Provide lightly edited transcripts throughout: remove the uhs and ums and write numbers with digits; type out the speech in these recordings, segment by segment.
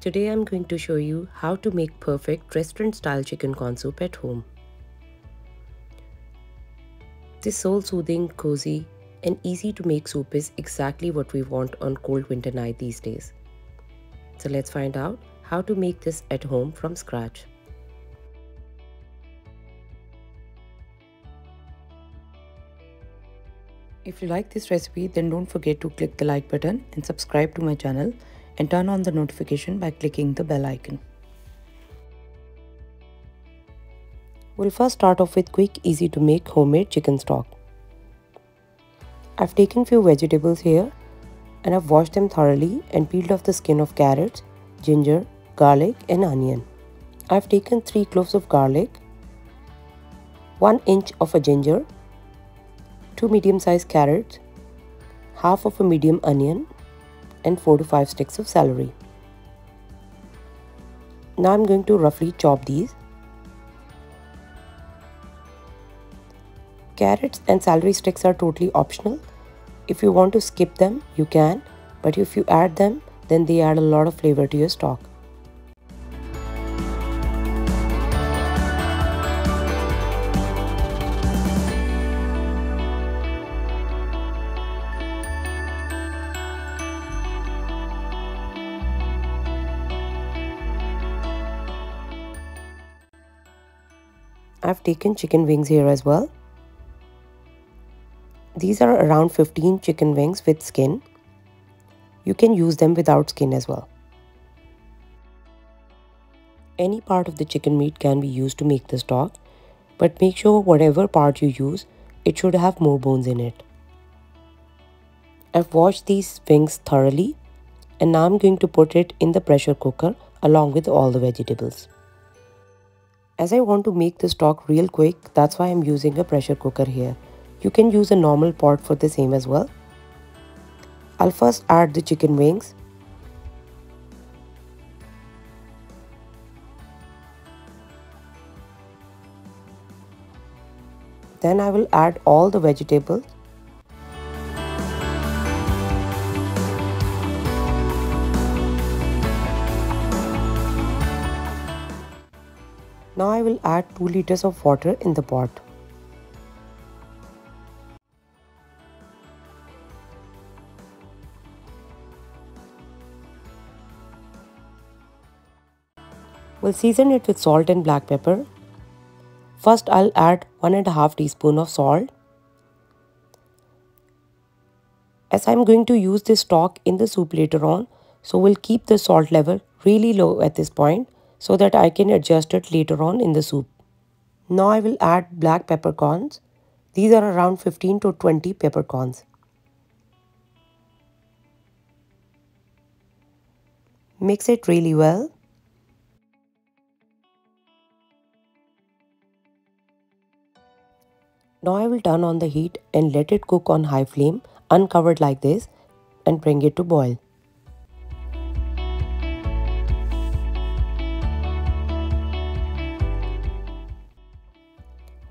Today I'm going to show you how to make perfect restaurant-style chicken corn soup at home. This soul-soothing, cozy, and easy-to-make soup is exactly what we want on cold winter night these days. So let's find out how to make this at home from scratch. If you like this recipe, then don't forget to click the like button and subscribe to my channel and turn on the notification by clicking the bell icon. We'll first start off with quick, easy to make homemade chicken stock. I've taken few vegetables here and I've washed them thoroughly and peeled off the skin of carrots, ginger, garlic and onion. I've taken 3 cloves of garlic, 1 inch of a ginger, 2 medium-sized carrots, half of a medium onion and 4 to 5 sticks of celery. Now I'm going to roughly chop these. Carrots and celery sticks are totally optional. If you want to skip them, you can, but if you add them, then they add a lot of flavor to your stock. I've taken chicken wings here as well. These are around 15 chicken wings with skin. You can use them without skin as well. Any part of the chicken meat can be used to make the stock, but make sure whatever part you use, it should have more bones in it. I've washed these wings thoroughly and now I'm going to put it in the pressure cooker along with all the vegetables. As I want to make the stock real quick, that's why I'm using a pressure cooker here. You can use a normal pot for the same as well. I'll first add the chicken wings. Then I will add all the vegetables. Now I will add 2 liters of water in the pot. We'll season it with salt and black pepper. First I'll add 1.5 teaspoon of salt. As I'm going to use this stock in the soup later on, so we'll keep the salt level really low at this point so that I can adjust it later on in the soup. Now I will add black peppercorns. These are around 15 to 20 peppercorns. Mix it really well. Now I will turn on the heat and let it cook on high flame, uncovered like this, and bring it to boil.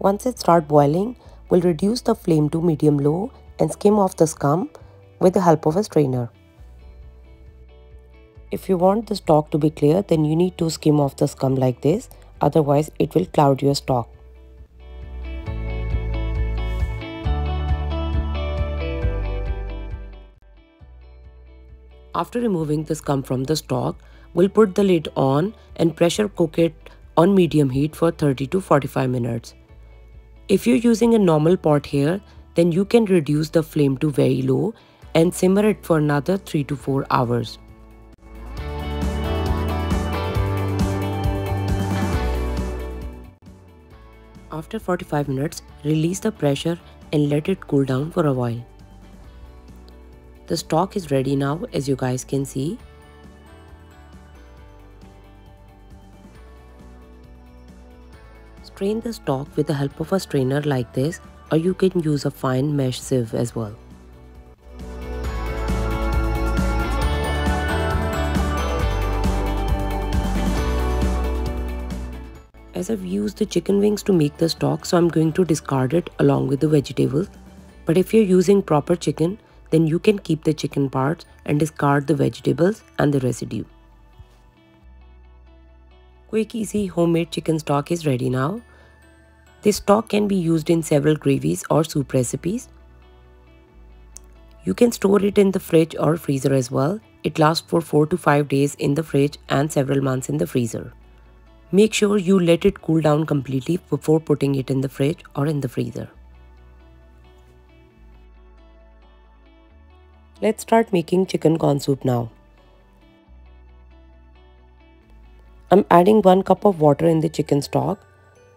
Once it starts boiling, we'll reduce the flame to medium-low and skim off the scum with the help of a strainer. If you want the stock to be clear, then you need to skim off the scum like this, otherwise it will cloud your stock. After removing the scum from the stock, we'll put the lid on and pressure cook it on medium heat for 30 to 45 minutes. If you're using a normal pot here, then you can reduce the flame to very low and simmer it for another 3 to 4 hours. After 45 minutes, release the pressure and let it cool down for a while. The stock is ready now, as you guys can see. Strain the stock with the help of a strainer like this, or you can use a fine mesh sieve as well. As I've used the chicken wings to make the stock, so I'm going to discard it along with the vegetables. But if you're using proper chicken, then you can keep the chicken parts and discard the vegetables and the residue. Quick, easy homemade chicken stock is ready now. This stock can be used in several gravies or soup recipes. You can store it in the fridge or freezer as well. It lasts for 4 to 5 days in the fridge and several months in the freezer. Make sure you let it cool down completely before putting it in the fridge or in the freezer. Let's start making chicken corn soup now. I'm adding 1 cup of water in the chicken stock.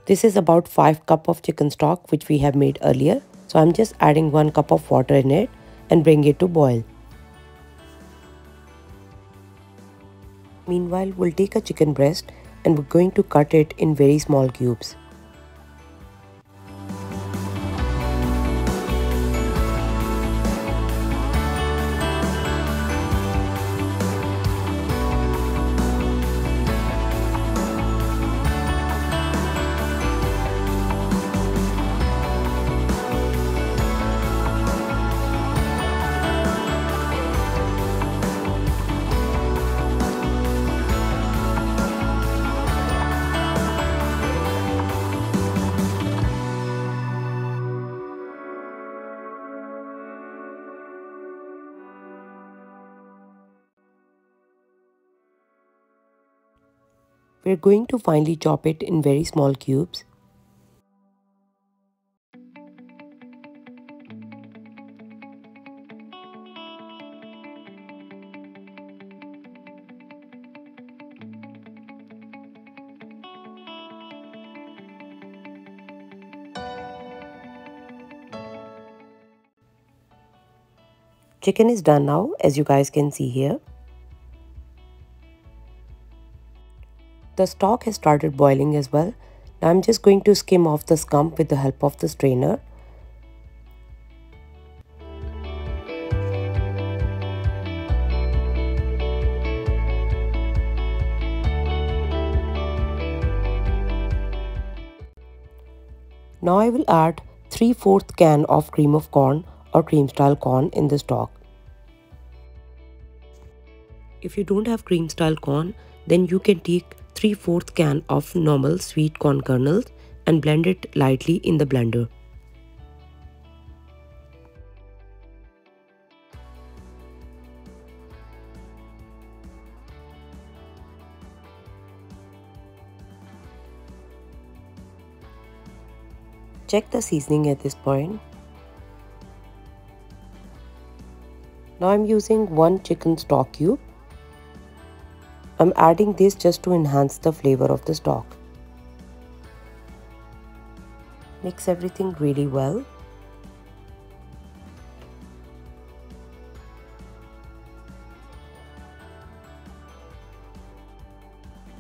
This is about 5 cups of chicken stock which we have made earlier. So I'm just adding 1 cup of water in it and bring it to boil. Meanwhile, we'll take a chicken breast and we're going to cut it in very small cubes. We're going to finely chop it in very small cubes. Chicken is done now, as you guys can see here. The stock has started boiling as well. Now I'm just going to skim off the scum with the help of the strainer. Now I will add 3/4 can of cream of corn or cream style corn in the stock. If you don't have cream style corn, then you can take 3/4 can of normal sweet corn kernels and blend it lightly in the blender. Check the seasoning at this point. Now I'm using 1 chicken stock cube. I'm adding this just to enhance the flavor of the stock. Mix everything really well.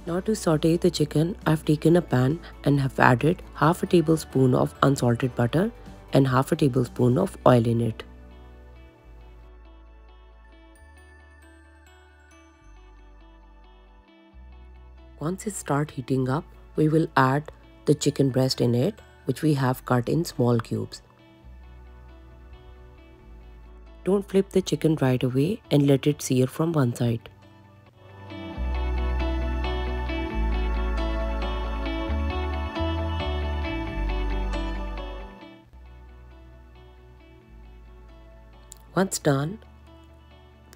Now to saute the chicken, I've taken a pan and have added half a tablespoon of unsalted butter and half a tablespoon of oil in it. Once it starts heating up, we will add the chicken breast in it, which we have cut in small cubes. Don't flip the chicken right away and let it sear from one side. Once done,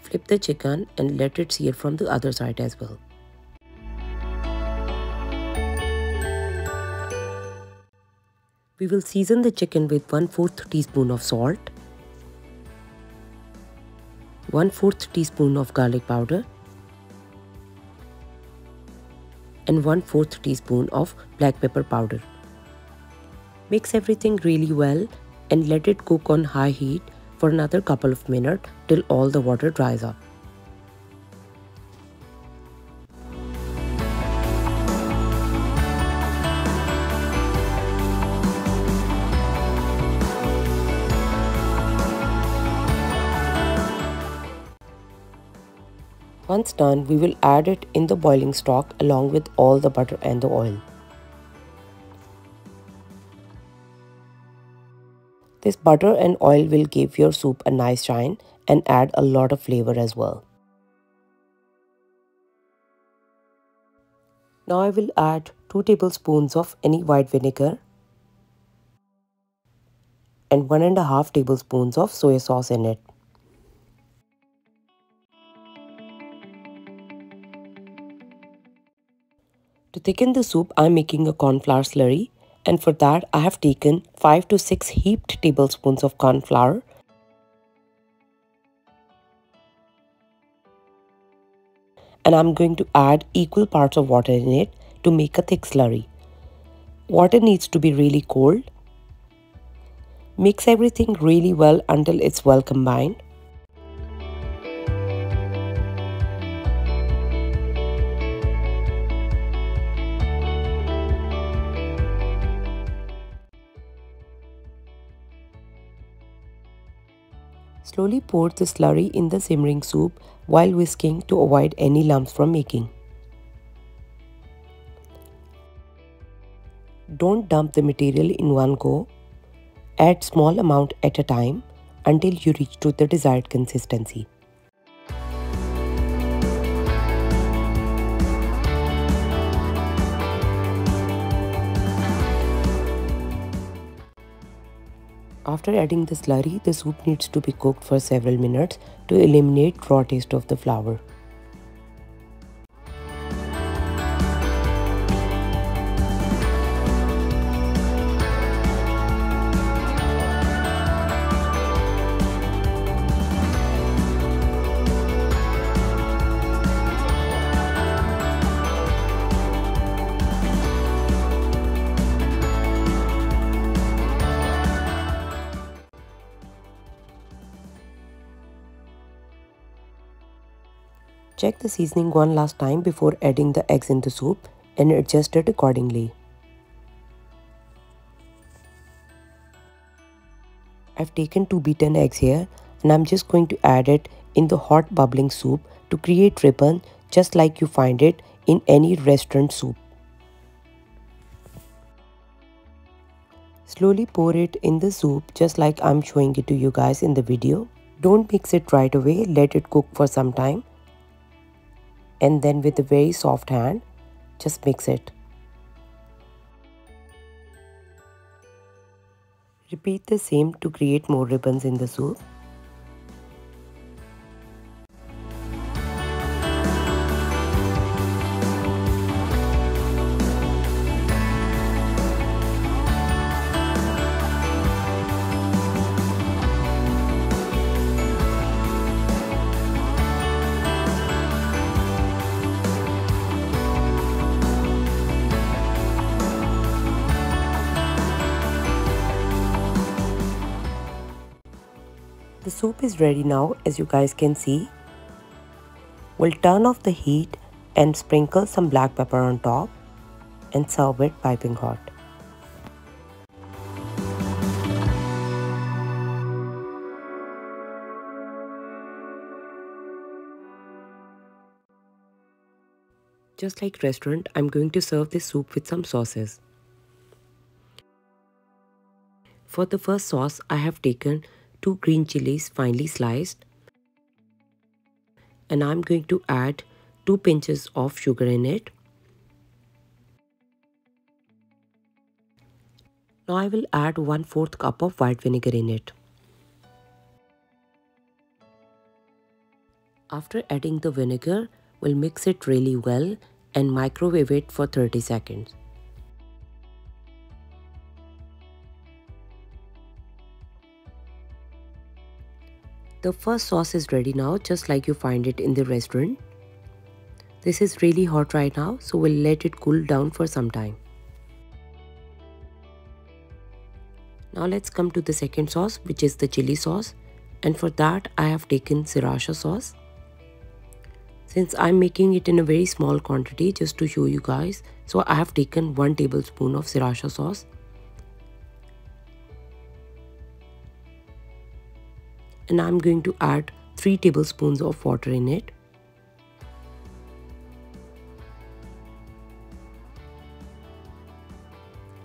flip the chicken and let it sear from the other side as well. We will season the chicken with 1/4 teaspoon of salt, 1/4 teaspoon of garlic powder, and 1/4 teaspoon of black pepper powder. Mix everything really well and let it cook on high heat for another couple of minutes till all the water dries up. Once done, we will add it in the boiling stock along with all the butter and the oil. This butter and oil will give your soup a nice shine and add a lot of flavor as well. Now I will add 2 tablespoons of any white vinegar and 1.5 tablespoons of soy sauce in it. To thicken the soup, I am making a corn flour slurry, and for that I have taken 5 to 6 heaped tablespoons of corn flour and I am going to add equal parts of water in it to make a thick slurry. Water needs to be really cold. Mix everything really well until it's well combined. Slowly pour the slurry in the simmering soup while whisking to avoid any lumps from making. Don't dump the material in one go. Add small amount at a time until you reach to the desired consistency. After adding the slurry, the soup needs to be cooked for several minutes to eliminate raw taste of the flour. Check the seasoning one last time before adding the eggs in the soup and adjust it accordingly. I've taken 2 beaten eggs here and I'm just going to add it in the hot bubbling soup to create ribbon just like you find it in any restaurant soup. Slowly pour it in the soup just like I'm showing it to you guys in the video. Don't mix it right away, let it cook for some time. And then with a very soft hand, just mix it. Repeat the same to create more ribbons in the soup. The soup is ready now, as you guys can see. We'll turn off the heat and sprinkle some black pepper on top and serve it piping hot. Just like restaurant, I'm going to serve this soup with some sauces. For the first sauce, I have taken 2 green chilies finely sliced and I'm going to add 2 pinches of sugar in it. Now I will add 1/4 cup of white vinegar in it. After adding the vinegar, we'll mix it really well and microwave it for 30 seconds. The first sauce is ready now, just like you find it in the restaurant. This is really hot right now, so we'll let it cool down for some time. Now let's come to the second sauce, which is the chili sauce. And for that, I have taken sriracha sauce. Since I'm making it in a very small quantity just to show you guys, so I have taken 1 tablespoon of sriracha sauce. And I'm going to add 3 tablespoons of water in it.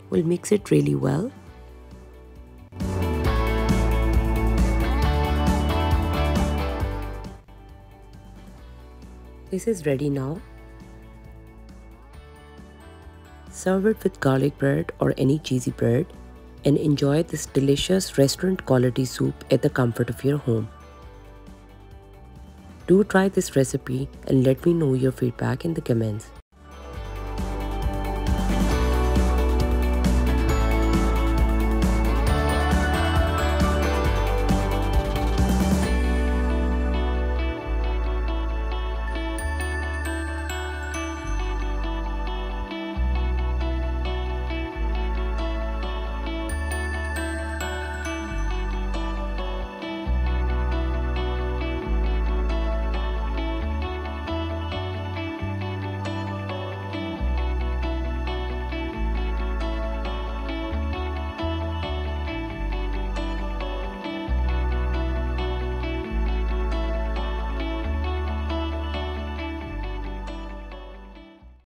We'll mix it really well. This is ready now. Serve it with garlic bread or any cheesy bread and enjoy this delicious restaurant quality soup at the comfort of your home. Do try this recipe and let me know your feedback in the comments.